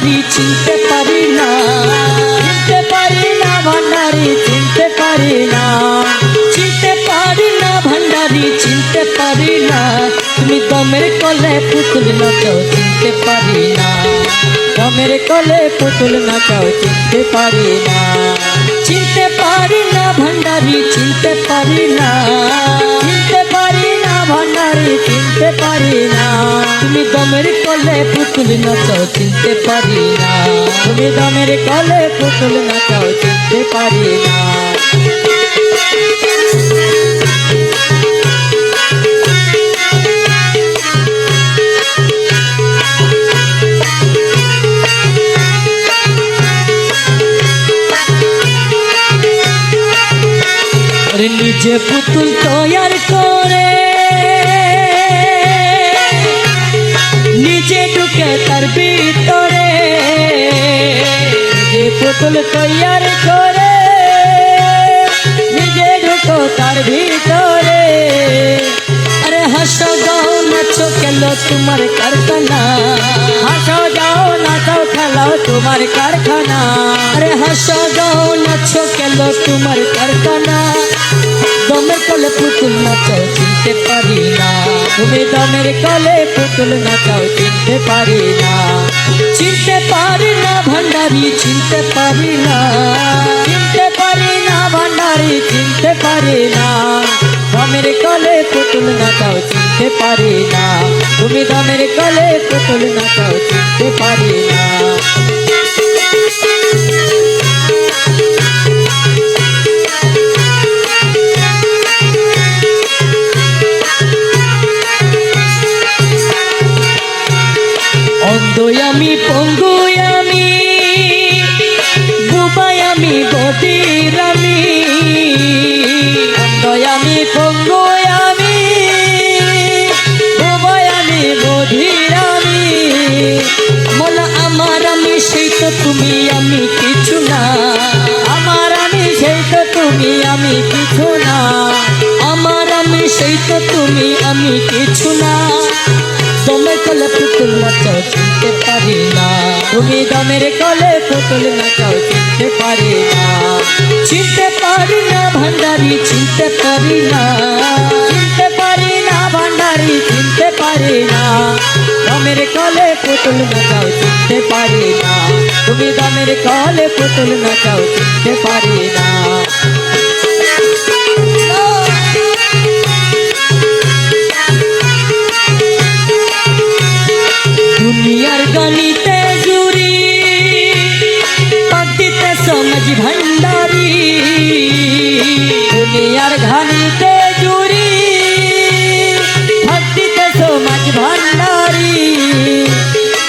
ভান্ডারি চিনতে পারি না, চিনতে পারি না ভান্ডারি চিনতে পারি না, চিনতে পারি না ভান্ডারি চিনতে পারি না। তুমি দমের কলে পুতুল নাচাও চিনতে পারি না, দমের কলে পুতুল নাচাও চিনতে পারি না, চিনতে পারি না ভান্ডারি চিনতে পারি না, চিনতে পারি না ভান্ডারি চিনতে পারি না। তুমি দমের কলে পুতুল নাচাও চিনতে পারি না, তুমি দমের কলে পুতুল নাচাও চিনতে পারি না। নিজে পুতুল তৈয়ার করে নিজে ঢুকে তার ভিতরে, নিজে পুতুল তৈয়ার করে নিজে ঢুকো তার ভিতরে। আরে হাসো গাও নাচো খেলো তোমার কারখানা, হাসো যাও নাচাও খেলাও তোমার কারখানা। আরে হাসো গাও নাচো খেলো তোমার কারখানা। দমের কলে পুতুল নাচাও চিনতে পারি না, তুমি দমের কলে পুতুল নাচাও চিনতে পারি না, চিনতে পারি না ভান্ডারি চিনতে পারি না, চিনতে পারি না ভান্ডারি চিনতে পারি না। দমের কলে পুতুল নাচাও চিনতে পারি না, তুমি দমের কলে পুতুল নাচাও চিনতে পারি না। অন্ধই আমি পঙ্গুই আমি বুবাই আমি বধির আমি, অন্ধই আমি পঙ্গুই আমি বুবাই আমি বধির আমি। মোলা আমার আমি সেই তো তুমি আমি কিছু না, আমার আমি সেই তো তুমি আমি কিছু না, আমার আমি সেই তো তুমি আমি কিছু না। দমের কলে পুতুল নাচাও চিনতে পারি না, তুমি দমের কলে পুতুল নাচাও চিনতে পারি না, চিনতে পারি না ভান্ডারি চিনতে পারি না, চিনতে পারি না ভান্ডারি চিনতে পারি না। দমের কলে পুতুল নাচাও চিনতে পারি না, তুমি দমের কলে পুতুল নাচাও চিনতে পারি না। দুনিয়ার গণিতে জুরি পদ্মিতে সমাজ ভান্ডারি, দুনিয়ার গণিতে জুরি পদ্মিতে সমাজ ভান্ডারি।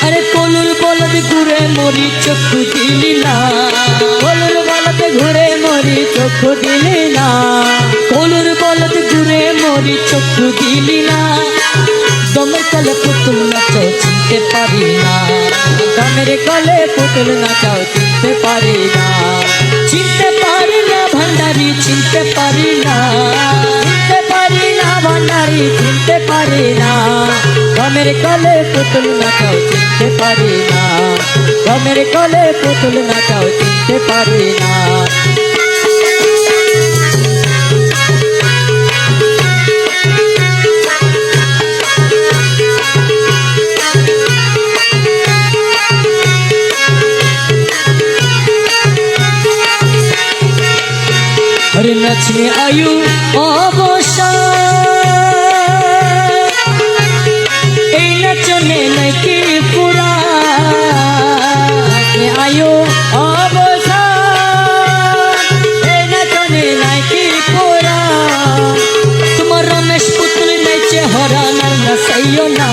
আরে কলুর বলদ ঘুরে মরি চক্ষু দিলি না, কলুর বলদ ঘুরে মরি চক্ষু দিলি না, কলুর বলদ ঘুরে মরি চক্ষু দিলি না। দমের কলে পুতুল নাচাও চিনতে পারি না, দমের কলে পুতুল নাচাও চিনতে পারি না, চিনতে পারি না ভান্ডারি চিনতে পারি না, চিনতে পারি না ভান্ডারি চিনতে পারি না। দমের কলে পুতুল নাচাও চিনতে পারি না, দমের কলে পুতুল নাচাও চিনতে পারি না। अरे नचने आयु अवसर ए नचने नकी पूरा, नचने आयु अवसर ए नचने नकी पूरा। तुम्हार रमेश पुतुल नचे हरान और नचाइयो ना,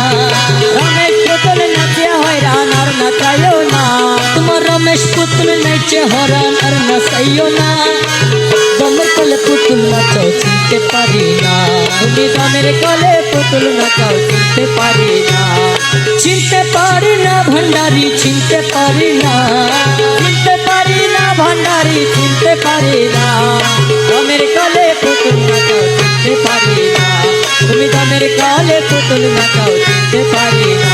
रमेश पुतुल नचे हरान और नचाइयो ना, तुम्हार रमेश पुतुल नचे हरान और नचाइयो ना। दमेर कले पुतुल नाचाओ चिनते पारी ना, তুমি দমের কলে পুতুল নাচাও চিনতে পারি না, চিনতে পারি না ভান্ডারি চিনতে পারি না, চিনতে পারি না ভান্ডারি চিনতে পারি না। দমের কলে পুতুল নাচাও চিনতে পারি না, তুমি দমের কলে পুতুল নাচাও চিনতে পারি না।